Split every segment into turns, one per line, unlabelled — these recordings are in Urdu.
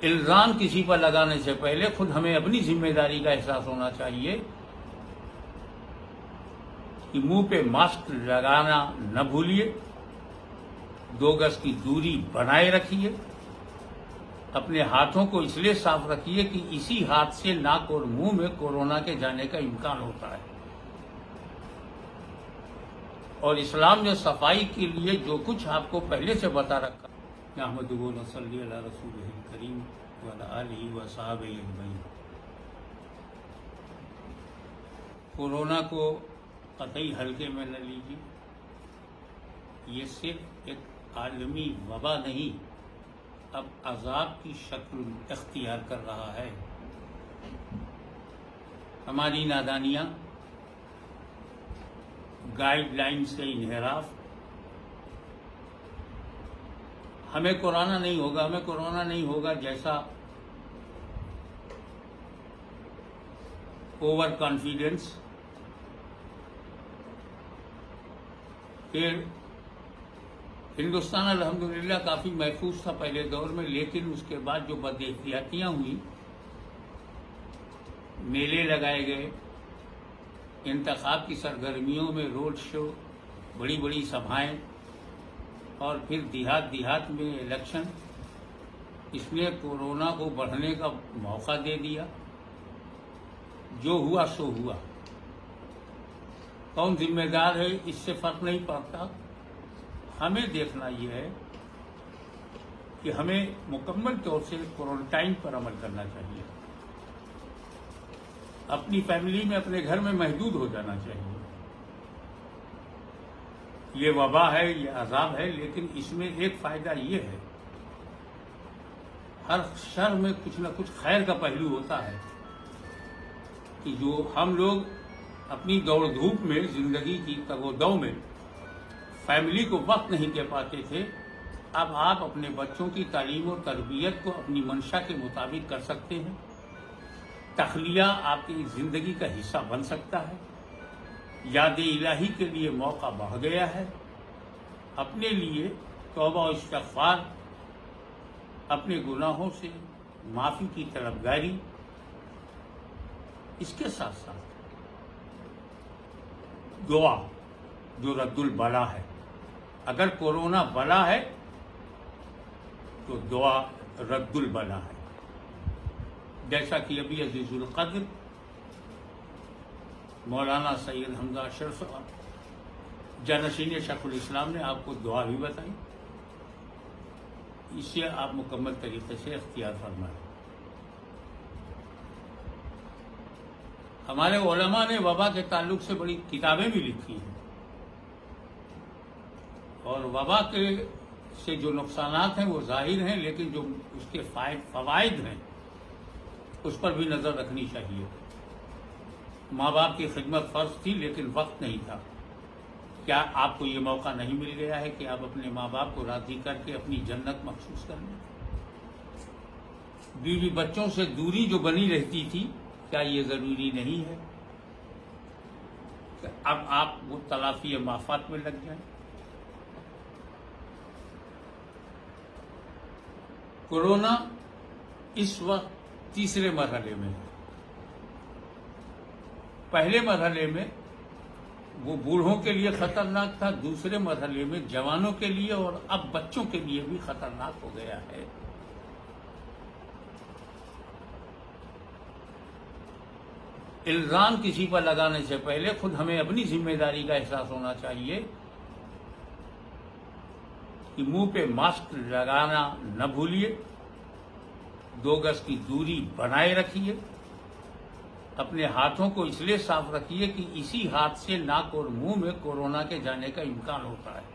الزام کسی پر لگانے سے پہلے خود ہمیں اپنی ذمہ داری کا احساس ہونا چاہیے کہ منہ پہ ماسک لگانا نہ بھولیے، 2 گز کی دوری بنائے رکھیے، اپنے ہاتھوں کو اس لیے صاف رکھیے کہ اسی ہاتھ سے ناک اور منہ میں کورونا کے جانے کا امکان ہوتا ہے۔ اور اسلام نے صفائی کے لیے جو کچھ آپ کو پہلے سے بتا رکھا، نحمدہ و نصلی علی رسولہ الکریم وعلی آلہ وصحبہ اجمعین۔ کورونا کو قطعی ہلکے میں نہ لیجیے، یہ صرف ایک عالمی وبا نہیں، اب عذاب کی شکل اختیار کر رہا ہے۔ ہماری نادانیاں، گائیڈ لائن سے انحراف، ہمیں کورونا نہیں ہوگا جیسا اوور کانفیڈنس، پھر ہندوستان الحمدللہ کافی محفوظ تھا پہلے دور میں، لیکن اس کے بعد جو بد احتیاطیاں ہوئیں، میلے لگائے گئے، انتخاب کی سرگرمیوں میں روڈ شو، بڑی بڑی سبھائیں، اور پھر دیہات میں الیکشن، اس نے کورونا کو بڑھنے کا موقع دے دیا۔ جو ہوا سو ہوا، کون ذمہ دار ہے اس سے فرق نہیں پڑتا۔ ہمیں دیکھنا یہ ہے کہ ہمیں مکمل طور سے کوارنٹائن پر عمل کرنا چاہیے، اپنی فیملی میں، اپنے گھر میں محدود ہو جانا چاہیے۔ یہ وبا ہے، یہ عذاب ہے، لیکن اس میں ایک فائدہ یہ ہے، ہر شر میں کچھ نہ کچھ خیر کا پہلو ہوتا ہے، کہ جو ہم لوگ اپنی دوڑ دھوپ میں، زندگی کی تگ و دو میں فیملی کو وقت نہیں دے پاتے تھے، اب آپ اپنے بچوں کی تعلیم و تربیت کو اپنی منشا کے مطابق کر سکتے ہیں۔ تخلیہ آپ کی زندگی کا حصہ بن سکتا ہے۔ یاد الہی کے لیے موقع بڑھ گیا ہے، اپنے لیے توبہ و استغفار، اپنے گناہوں سے معافی کی طلبگاری، اس کے ساتھ ساتھ دعا جو رد البلا ہے۔ اگر کورونا بلا ہے تو دعا رد البلا ہے، جیسا کہ ابھی عزیز القدر مولانا سید حمزہ اشرف جانشین شیخ الاسلام نے آپ کو دعا بھی بتائی، اسے آپ مکمل طریقے سے اختیار فرمائیں۔ ہمارے علماء نے وبا کے تعلق سے بڑی کتابیں بھی لکھی ہیں، اور وبا کے سے جو نقصانات ہیں وہ ظاہر ہیں، لیکن جو اس کے فوائد ہیں اس پر بھی نظر رکھنی چاہیے۔ ماں باپ کی خدمت فرض تھی، لیکن وقت نہیں تھا۔ کیا آپ کو یہ موقع نہیں مل گیا ہے کہ آپ اپنے ماں باپ کو راضی کر کے اپنی جنت محسوس کر لیں؟ بیوی بچوں سے دوری جو بنی رہتی تھی، کیا یہ ضروری نہیں ہے کہ اب آپ وہ تلافی مافات میں لگ جائیں؟ کورونا اس وقت تیسرے مرحلے میں ہے۔ پہلے مرحلے میں وہ بوڑھوں کے لیے خطرناک تھا، دوسرے مرحلے میں جوانوں کے لیے، اور اب بچوں کے لیے بھی خطرناک ہو گیا ہے۔ الزام کسی پر لگانے سے پہلے خود ہمیں اپنی ذمہ داری کا احساس ہونا چاہیے کہ منہ پہ ماسک لگانا نہ بھولیے، 2 گز کی دوری بنائے رکھیے، اپنے ہاتھوں کو اس لیے صاف رکھیے کہ اسی ہاتھ سے ناک اور منہ میں کورونا کے جانے کا امکان ہوتا ہے۔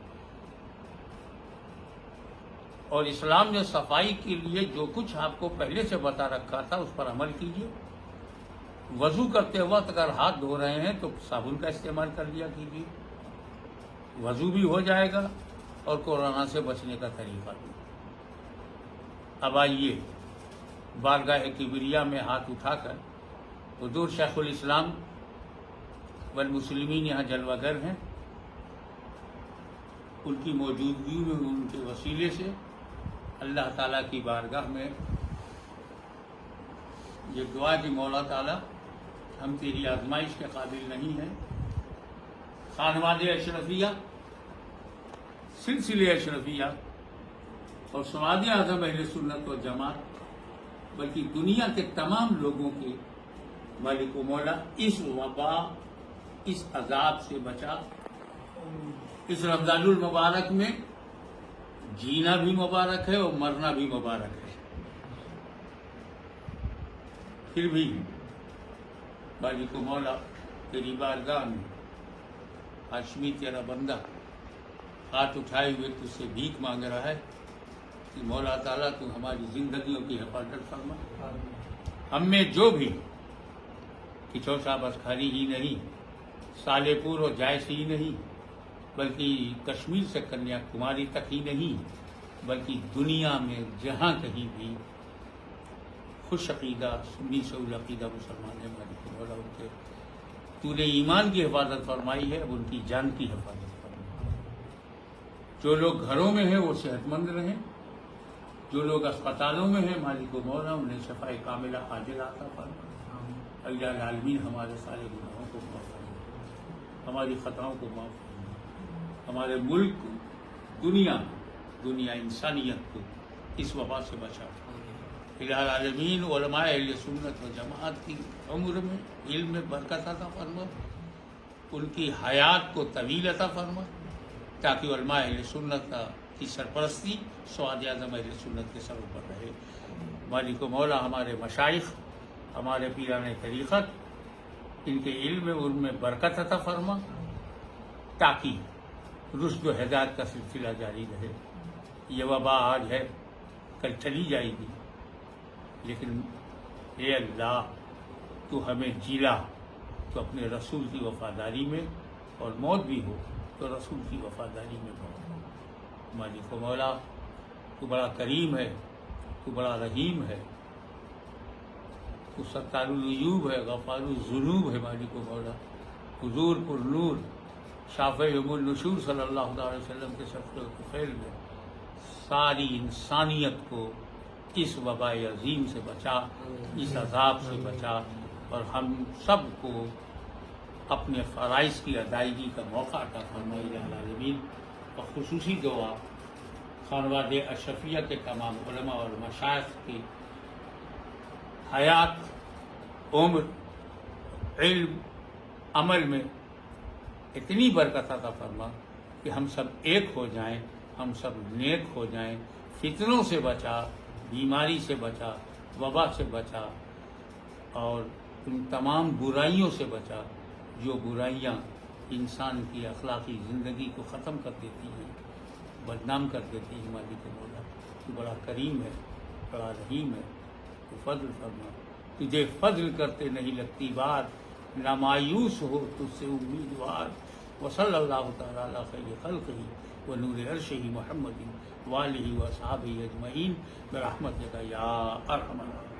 اور اسلام نے صفائی کے لیے جو کچھ آپ کو پہلے سے بتا رکھا تھا اس پر عمل کیجیے۔ وضو کرتے وقت اگر ہاتھ دھو رہے ہیں تو صابن کا استعمال کر لیا کیجیے، وضو بھی ہو جائے گا اور کورونا سے بچنے کا طریقہ بھی۔ اب آئیے بارگاہ کبریا میں ہاتھ اٹھا کر حضور شیخ الاسلام والمسلمین یہاں جلوہ گر ہیں، ان کی موجودگی میں، ان کے وسیلے سے اللہ تعالیٰ کی بارگاہ میں یہ دعا کہ مولا تعالیٰ ہم تیری آزمائش کے قابل نہیں ہیں. خانواد اشرفیہ، سلسلے اشرفیہ اور سماج اعظم اہل سنت و جماعت بلکہ دنیا کے تمام لوگوں کے مالک و مولا اس وبا، اس عذاب سے بچا. اس رمضان المبارک میں جینا بھی مبارک ہے اور مرنا بھی مبارک ہے. پھر بھی مالک و مولا تیری بارگاہ میں ہاشمی تیرا بندہ ہاتھ اٹھائے ہوئے تجھ سے بھیک مانگ رہا ہے کہ مولا تعالیٰ تو ہماری زندگیوں کی حفاظت فرما. ہم میں جو بھی کچوسا بس کھاری ہی نہیں، سالے پور اور جائش ہی نہیں، بلکہ کشمیر سے کنیا کماری تک ہی نہیں، بلکہ دنیا میں جہاں کہیں بھی خوش عقیدہ سنی سعود عقیدہ مسلمان ہیں مالک مولا، ان کے تو نے ایمان کی حفاظت فرمائی ہے، اب ان کی جان کی حفاظت فرمائی. جو لوگ گھروں میں ہیں وہ صحت مند رہیں، جو لوگ اسپتالوں میں ہیں مالک و مولا انہیں شفاء کاملہ عاجلہ عطا فرما. الہ العالمین ہمارے سارے گناہوں کو معاف فرما، ہماری خطاؤں کو معاف فرما، ہمارے ملک کو، دنیا انسانیت کو اس وبا سے بچا. الہ العالمین علماء اہل سنت و جماعت کی عمر میں علم میں برکت عطا فرما، ان کی حیات کو طویل عطا فرما، تاکہ علماء اہل سنت کی سرپرستی سواد اعظم اہل سنت کے سر پر رہے. مالک و مولا ہمارے مشائخ، ہمارے پیران طریقت، ان کے علم میں ان میں برکت عطا فرما، تاکہ رشد و ہدایت کا سلسلہ جاری رہے. یہ وبا آج ہے، کل چلی جائے گی، لیکن اے اللہ تو ہمیں جیلا تو اپنے رسول کی وفاداری میں، اور موت بھی ہو تو رسول کی وفاداری میں ہو. مالک و مولا تو بڑا کریم ہے، تو بڑا رحیم ہے، تو ستار العیوب ہے، غفار الذنوب ہے. مالک و مولا حضور پر نور شافع یوم النشور صلی اللہ علیہ وسلم کے شفق و طفیل میں ساری انسانیت کو اس وباء عظیم سے بچا، اس عذاب سے بچا، اور ہم سب کو اپنے فرائض کی ادائیگی کا موقع عطا فرمائے الہ العالمین. اور خصوصی دعا خانواد اشرفیہ کے تمام علماء اور مشائخ کی حیات، عمر، علم، عمل میں اتنی برکت عطا فرما کہ ہم سب ایک ہو جائیں، ہم سب نیک ہو جائیں، فتنوں سے بچا، بیماری سے بچا، وبا سے بچا، اور ان تمام برائیوں سے بچا جو برائیاں انسان کی اخلاقی زندگی کو ختم کر دیتی ہیں، بدنام کر دیتی ہیں. مالک مولا تو بڑا کریم ہے، بڑا رحیم ہے، تو فضل فرما. تجھے فضل کرتے نہیں لگتی بات، نہ مایوس ہو تجھ سے امیدوار. وصلی اللہ تعالی علی خیر خلقہ ونور عرشہ محمد وآلہ وصحبہ اجمعین برحمتک یا ارحم الراحمین.